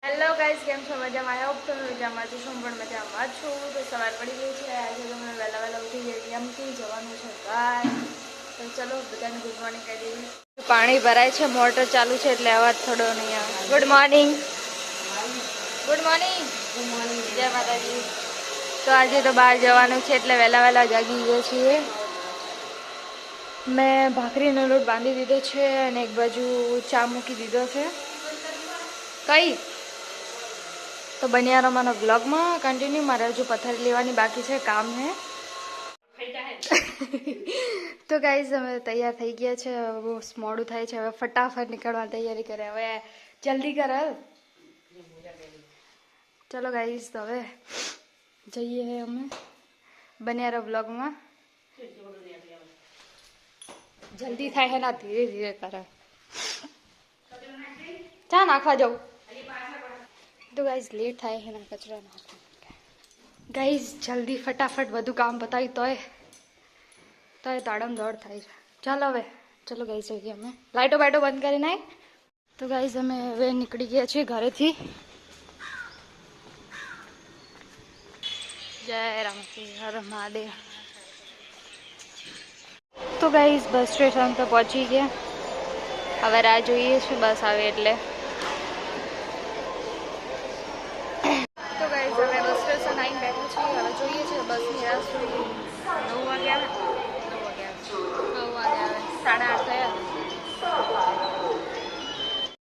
Hello guys, કેમ છો? મજામાં? આઈ હોપ તમે મજામાં છો. હું પણ મજામાં છું. તો સવાર પડી ગઈ છે. આજે તો મને વહેલા વહેલા ઉઠી ગઈ એમથી જવાનું છે બહાર. તો ચલો બધાને ગુડ મોર્નિંગ કહી દઈએ. પાણી ભરાય છે, મોટર ચાલુ છે એટલે અવાજ થોડો નહીં આવે. Good morning. Good morning. Good morning. જય માતાજી. તો આજે તો બહાર જવાનું છે એટલે વહેલા વહેલા જાગી ગયા છીએ. મેં ભાખરીનો લોટ બાંધી દીધો છે અને એક બાજુ ચા મૂકી દીધો છે. કઈ તો બન્યા રહો મારા બ્લોગમાં કન્ટિન્યુ. મારે હજુ પથ્થર લેવાની બાકી છે, કામ હે. તો ગાઈઝ અમે તૈયાર થઈ ગયા છે. હવે બહુ મોડું થાય છે. હવે ફટાફટ નીકળવાની તૈયારી કરે. હવે જલ્દી કર. ચલો ગાઈઝ, તો હવે જઈએ અમે. બન્યા રહો બ્લોગમાં. જલ્દી થાય હે ના, ધીરે ધીરે કરે. ચા નાખવા જાઉં તો ગાઈઝ લેટ થાય છે ને કચરા નાખવા. ગાઈઝ જલ્દી ફટાફટ બધું કામ પતાવી તોય તાડમ દોડ થાય છે. ચાલો હવે ચલો ગાઈઝ જઈએ અમે. લાઈટો બાઈટો બંધ કરી નાખ. તો ગાઈઝ અમે હવે નીકળી ગયા છીએ ઘરેથી. જય રામજી, હર મહાદેવ. તો ગાઈઝ બસ સ્ટેશન પર પહોંચી ગયા. હવે રાહ જોઈએ છે બસ આવે એટલે. તો ગાઈઝ હવે બસ સ્ટેશન આવીને બેઠા છીએ. હવે જોઈએ છે બસની રાહ જોઈએ. 9 વાગે આવે. 9 વાગે આવે. 8:30 થયા.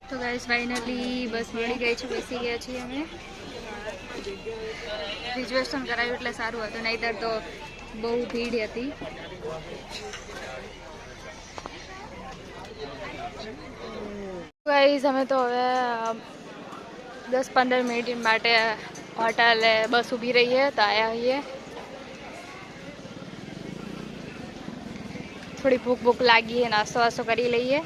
તો ગાઈઝ ફાઇનલી બસ મળી ગઈ છે. બેસી ગયા છીએ અમે. રિઝર્વેશન કરાવ્યું એટલે સારું હતું, નહીંતર તો બહુ ભીડ હતી. ગાઈઝ અમે તો હવે 10-15 મિનિટ માટે હોટલે બસ ઊભી રહીએ તો આવ્યા હોઈએ. થોડી ભૂખ લાગી है, नाश्तो वास्तो કરી લઈએ.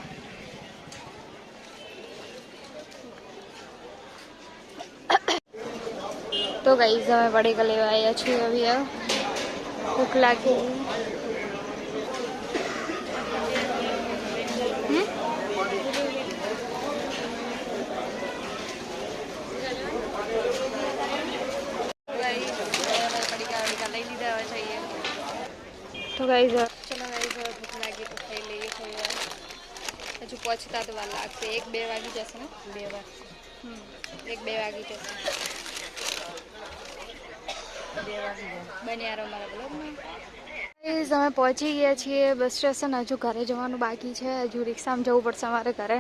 તો ગાઈઝ અમે વડેકા લેવા આવ્યા છીએ. હવે ભૂખ લાગી. લઈ લીધા હવે જઈએ. તો ગાઈઝ ચલો ગાઈઝ હવે ભૂખ લાગી તો ખાઈ લઈએ થોડી વાર. હજુ પહોંચતા તો વાર લાગશે. 1-2 વાગી જશે ને. 2 વાર 1-2 વાગી જશે. બન્યા રહો મારા બ્લોગમાં. અમે પહોંચી ગયા છીએ બસ સ્ટેશન. હજુ ઘરે જવાનું બાકી છે. હજુ રિક્ષામાં જવું પડશે અમારે ઘરે.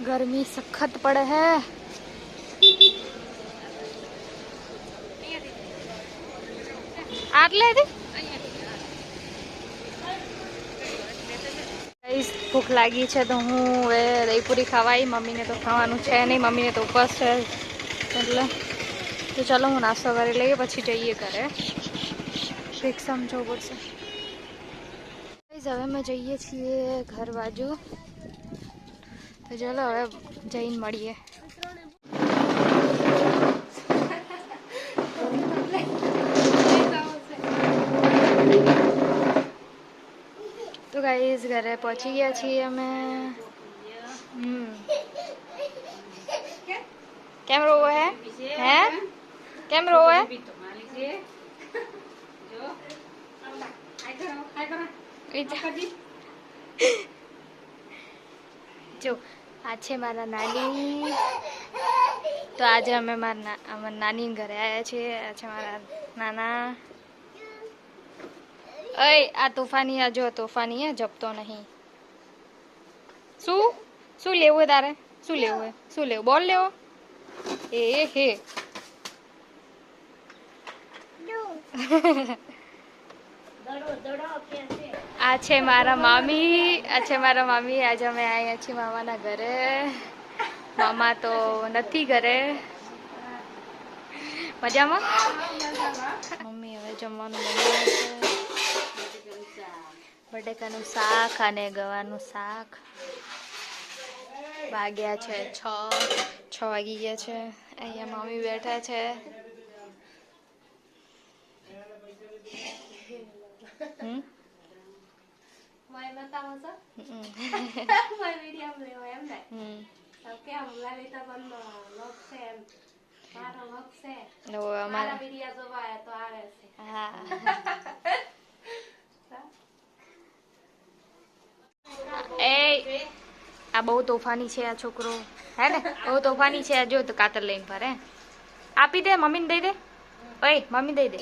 ગરમી સખત પડે હે. આટલે ભૂખ લાગી છે તો હું હવે દહીપુરી ખાવા આવી. મમ્મીને તો ખાવાનું છે નહીં, મમ્મીને તો ઉપવાસ છે એટલે. તો ચાલો હું નાસ્તો કરી લઈએ પછી જઈએ ઘરે. રિક્ષામાં જવું પડશે. હવે અમે જઈએ છીએ ઘર બાજુ. તો ચાલો હવે જઈને મળીએ. તો ગાઈઝ ઘરે પહોંચી ગયા છીએ અમે. કેમ રોવો હે? કેમ રોવો હે? જો આ છે મારા નાની. તો આજે અમે મારા નાની ઘરે આવ્યા છીએ. આ છે મારા નાના. અય આ તોફાની, આ જો તોફાની હે, જપતો નહીં. શું લેવું હે તારે? શું લેવું હે? શું લેવું? બોલ લેવો? એ હે આ છે મારા મામી. આજે અમે આવ્યા છીએ મામાના ઘરે. મામા તો નથી ઘરે. મજામાં? મમ્મી હવે જમવાનું બનાવે છે. બટેકાનું શાક અને ગવાનું શાક. વાગ્યા છે 6 વાગી ગયા છે. અહીંયા મમ્મી બેઠા છે. એ આ બહુ તોફાની છે આ છોકરો, હે ને? બહુ તોફાની છે. આ જો તો કાતર લઈને ફરે. આપી દે, મમ્મીને દઈ દે. ઓય મમ્મી દઈ દે.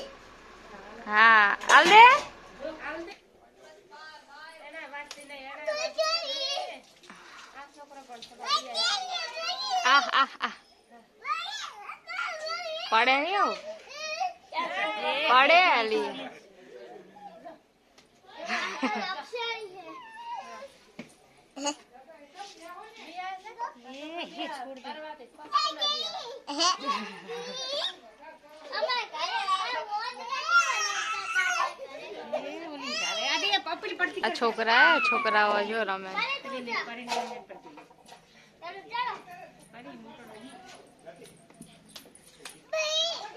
હા હાલ દે. આહ આહ આહ પડે નહીં આવું પડે અલી. આ છોકરાઓ જો રમે.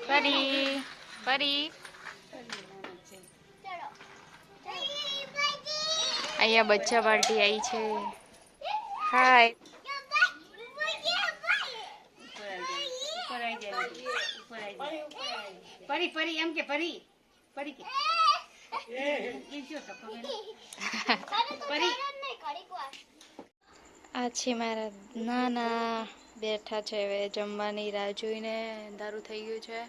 પરી પરી અહીંયા બચ્ચા પાર્ટી આવી છે. હાય પરી પરી એમ કે પરી પરી કે આ છે મારા નાના બેઠા છે. હવે જમવાની રાહ જોઈને અંધારું થઈ ગયું છે.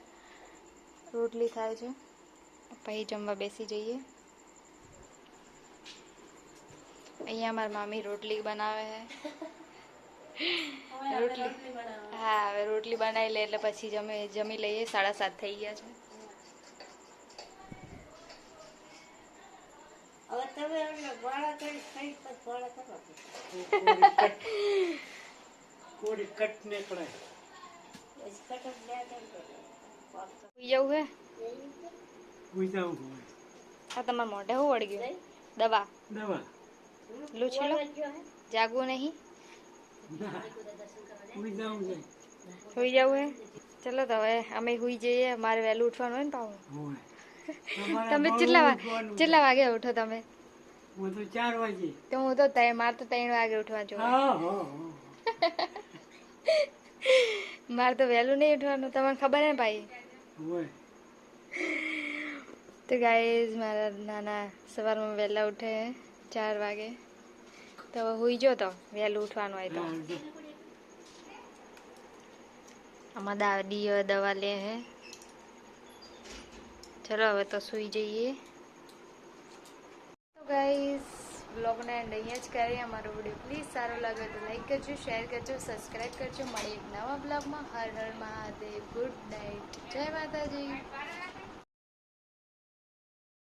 રોટલી થાય છે પછી જમવા બેસી જઈએ. અહીંયા મારી મામી રોટલી બનાવે છે. રોટલી હા હવે રોટલી બનાવી લે એટલે પછી જમી લઈએ. 7:30 થઈ ગયા છે. તમારે મોઢે શું વળગ્યું? દવા લૂછી લો. જાગવું નહીં? સુઈ જવું હે? ચલો તો હવે અમે સુઈ જઈએ. મારે વહેલું ઉઠવાનું હોય ને પાછું. તમે કેટલા વાગે ઉઠો તમે? હું તો 4 વાગે. તો હું તો મારે તો 3 વાગે ઉઠવા જોઈએ. મારે તો વહેલું નહીં ઉઠવાનું. તમને ખબર હે ભાઈ? તો ગાઈઝ મારા નાના સવારમાં વહેલા ઉઠે 4 વાગે. તો હુઈ જો તો વહેલું ઉઠવાનું હોય તો. આમાં દાદી દવા લે હે. ચલો હવે તો સુઈ જઈએ. તો ગાઈઝ બ્લોગને એન્ડ અહીંયા જ કરીએ. અમારો વિડીયો પ્લીઝ સારો લાગે તો લાઈક કરજો, શેર કરજો, સબસ્ક્રાઈબ કરજો. મળીએ એક નવા બ્લોગમાં. હર હર મહાદેવ. Good night. જય માતાજી.